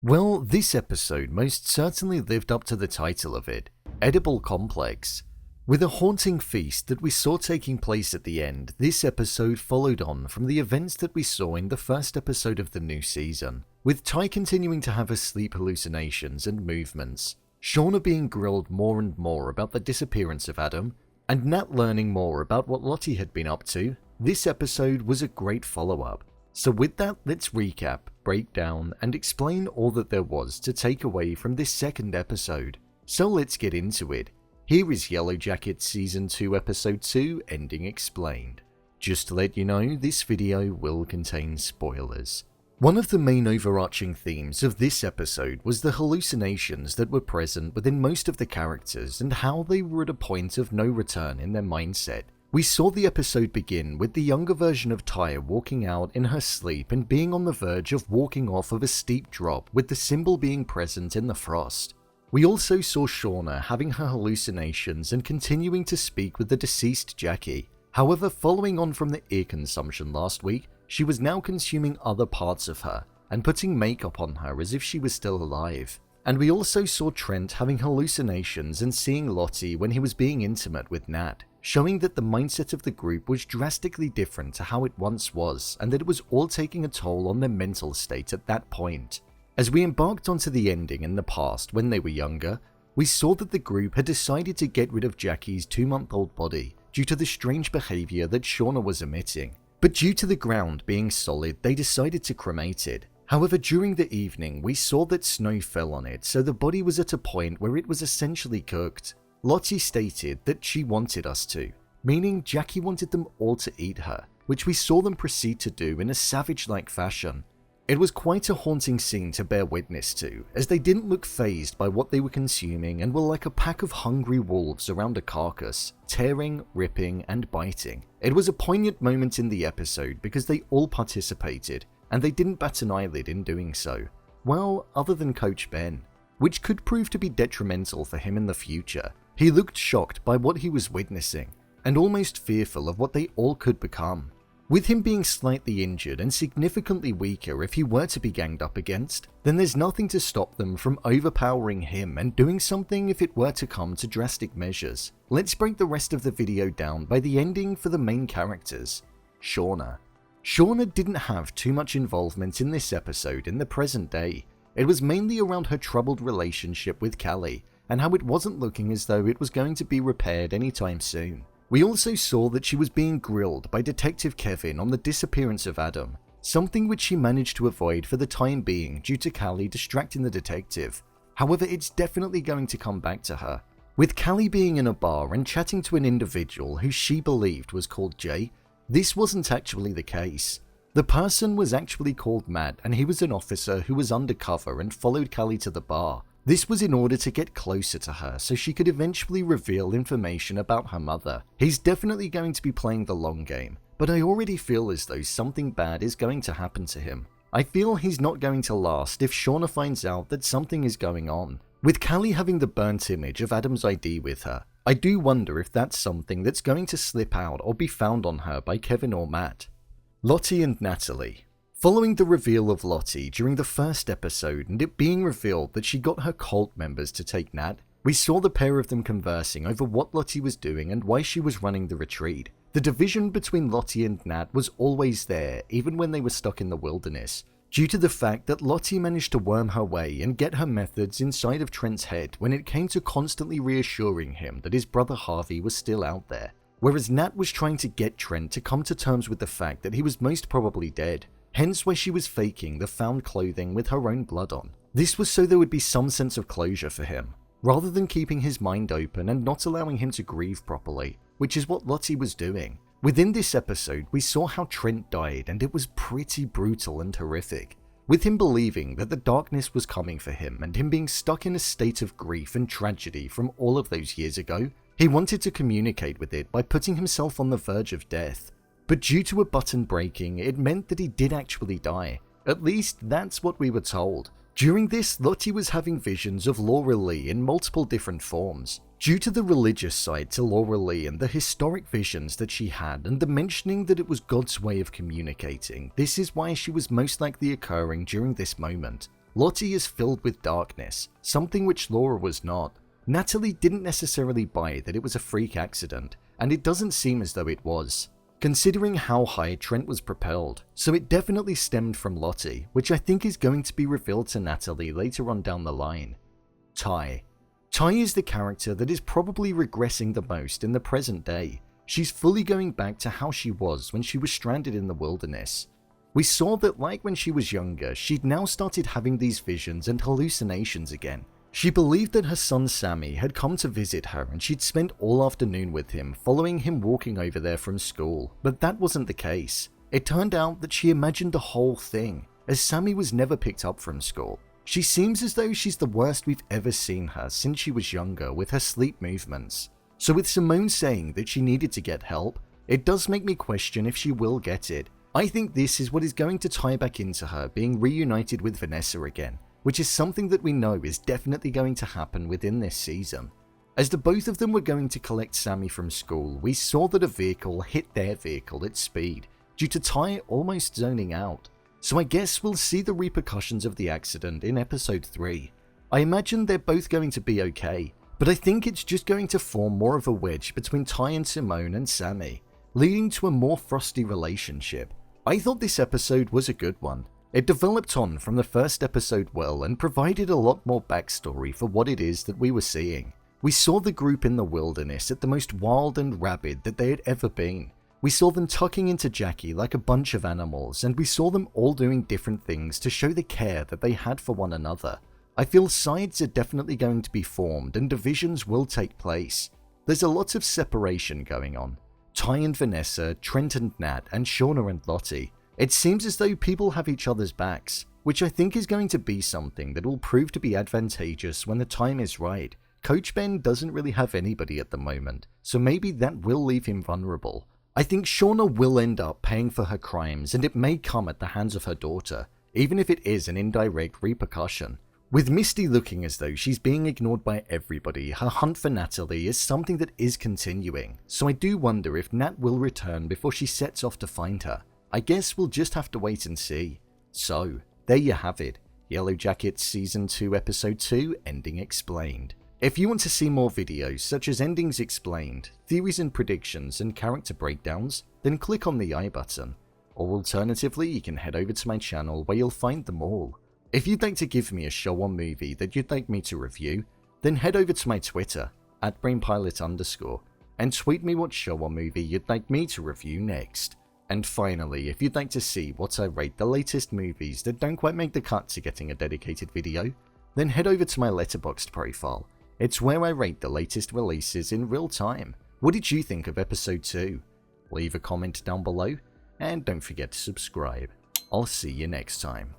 Well, this episode most certainly lived up to the title of it, Edible Complex. With a haunting feast that we saw taking place at the end, this episode followed on from the events that we saw in the first episode of the new season, with Ty continuing to have her sleep hallucinations and movements, Shauna being grilled more and more about the disappearance of Adam, and Nat learning more about what Lottie had been up to. This episode was a great follow-up. So with that, let's recap, break down, and explain all that there was to take away from this second episode. So let's get into it. Here is Yellowjackets Season 2 Episode 2 Ending Explained. Just to let you know, this video will contain spoilers. One of the main overarching themes of this episode was the hallucinations that were present within most of the characters and how they were at a point of no return in their mindset. We saw the episode begin with the younger version of Ty walking out in her sleep and being on the verge of walking off of a steep drop with the symbol being present in the frost. We also saw Shauna having her hallucinations and continuing to speak with the deceased Jackie. However, following on from the ear consumption last week, she was now consuming other parts of her and putting makeup on her as if she was still alive. And we also saw Trent having hallucinations and seeing Lottie when he was being intimate with Nat, showing that the mindset of the group was drastically different to how it once was and that it was all taking a toll on their mental state at that point. As we embarked onto the ending in the past when they were younger, we saw that the group had decided to get rid of Jackie's 2-month-old body due to the strange behavior that Shauna was emitting. But due to the ground being solid, they decided to cremate it. However, during the evening, we saw that snow fell on it, so the body was at a point where it was essentially cooked. Lottie stated that she wanted us to, meaning Jackie wanted them all to eat her, which we saw them proceed to do in a savage-like fashion. It was quite a haunting scene to bear witness to, as they didn't look fazed by what they were consuming and were like a pack of hungry wolves around a carcass, tearing, ripping, and biting. It was a poignant moment in the episode because they all participated, and they didn't bat an eyelid in doing so. Well, other than Coach Ben, which could prove to be detrimental for him in the future. He looked shocked by what he was witnessing, and almost fearful of what they all could become. With him being slightly injured and significantly weaker if he were to be ganged up against, then there's nothing to stop them from overpowering him and doing something if it were to come to drastic measures. Let's break the rest of the video down by the ending for the main characters. Shauna. Shauna didn't have too much involvement in this episode in the present day. It was mainly around her troubled relationship with Callie, and how it wasn't looking as though it was going to be repaired anytime soon. We also saw that she was being grilled by Detective Kevin on the disappearance of Adam, something which she managed to avoid for the time being due to Callie distracting the detective. However, it's definitely going to come back to her. With Callie being in a bar and chatting to an individual who she believed was called Jay, this wasn't actually the case. The person was actually called Matt, and he was an officer who was undercover and followed Callie to the bar. This was in order to get closer to her so she could eventually reveal information about her mother. He's definitely going to be playing the long game, but I already feel as though something bad is going to happen to him. I feel he's not going to last if Shauna finds out that something is going on. With Callie having the burnt image of Adam's ID with her, I do wonder if that's something that's going to slip out or be found on her by Kevin or Matt. Lottie and Natalie. Following the reveal of Lottie during the first episode and it being revealed that she got her cult members to take Nat, we saw the pair of them conversing over what Lottie was doing and why she was running the retreat. The division between Lottie and Nat was always there, even when they were stuck in the wilderness, due to the fact that Lottie managed to worm her way and get her methods inside of Trent's head when it came to constantly reassuring him that his brother Harvey was still out there, whereas Nat was trying to get Trent to come to terms with the fact that he was most probably dead. Hence why she was faking the found clothing with her own blood on. This was so there would be some sense of closure for him, rather than keeping his mind open and not allowing him to grieve properly, which is what Lottie was doing. Within this episode, we saw how Trent died, and it was pretty brutal and horrific, with him believing that the darkness was coming for him and him being stuck in a state of grief and tragedy from all of those years ago. He wanted to communicate with it by putting himself on the verge of death. But due to a button breaking, it meant that he did actually die. At least, that's what we were told. During this, Lottie was having visions of Laura Lee in multiple different forms. Due to the religious side to Laura Lee and the historic visions that she had and the mentioning that it was God's way of communicating, this is why she was most likely occurring during this moment. Lottie is filled with darkness, something which Laura was not. Natalie didn't necessarily buy that it was a freak accident, and it doesn't seem as though it was, considering how high Trent was propelled, so it definitely stemmed from Lottie, which I think is going to be revealed to Natalie later on down the line. Ty. Ty is the character that is probably regressing the most in the present day. She's fully going back to how she was when she was stranded in the wilderness. We saw that like when she was younger, she'd now started having these visions and hallucinations again. She believed that her son Sammy had come to visit her and she'd spent all afternoon with him, following him walking over there from school, but that wasn't the case. It turned out that she imagined the whole thing, as Sammy was never picked up from school. She seems as though she's the worst we've ever seen her since she was younger with her sleep movements. So with Simone saying that she needed to get help, it does make me question if she will get it. I think this is what is going to tie back into her being reunited with Vanessa again, which is something that we know is definitely going to happen within this season. As the both of them were going to collect Sammy from school, we saw that a vehicle hit their vehicle at speed, due to Ty almost zoning out. So I guess we'll see the repercussions of the accident in episode 3. I imagine they're both going to be okay, but I think it's just going to form more of a wedge between Ty and Simone and Sammy, leading to a more frosty relationship. I thought this episode was a good one. It developed on from the first episode well and provided a lot more backstory for what it is that we were seeing. We saw the group in the wilderness at the most wild and rabid that they had ever been. We saw them tucking into Jackie like a bunch of animals, and we saw them all doing different things to show the care that they had for one another. I feel sides are definitely going to be formed and divisions will take place. There's a lot of separation going on. Ty and Vanessa, Trent and Nat, and Shauna and Lottie. It seems as though people have each other's backs, which I think is going to be something that will prove to be advantageous when the time is right. Coach Ben doesn't really have anybody at the moment, so maybe that will leave him vulnerable. I think Shauna will end up paying for her crimes, and it may come at the hands of her daughter, even if it is an indirect repercussion. With Misty looking as though she's being ignored by everybody, her hunt for Natalie is something that is continuing, so I do wonder if Nat will return before she sets off to find her. I guess we'll just have to wait and see. So, there you have it, Yellowjackets Season 2 Episode 2 Ending Explained. If you want to see more videos such as Endings Explained, Theories and Predictions, and Character Breakdowns, then click on the I button. Or alternatively, you can head over to my channel where you'll find them all. If you'd like to give me a show or movie that you'd like me to review, then head over to my Twitter, @BrainPilot_, and tweet me what show or movie you'd like me to review next. And finally, if you'd like to see what I rate the latest movies that don't quite make the cut to getting a dedicated video, then head over to my Letterboxd profile. It's where I rate the latest releases in real time. What did you think of episode 2? Leave a comment down below, and don't forget to subscribe. I'll see you next time.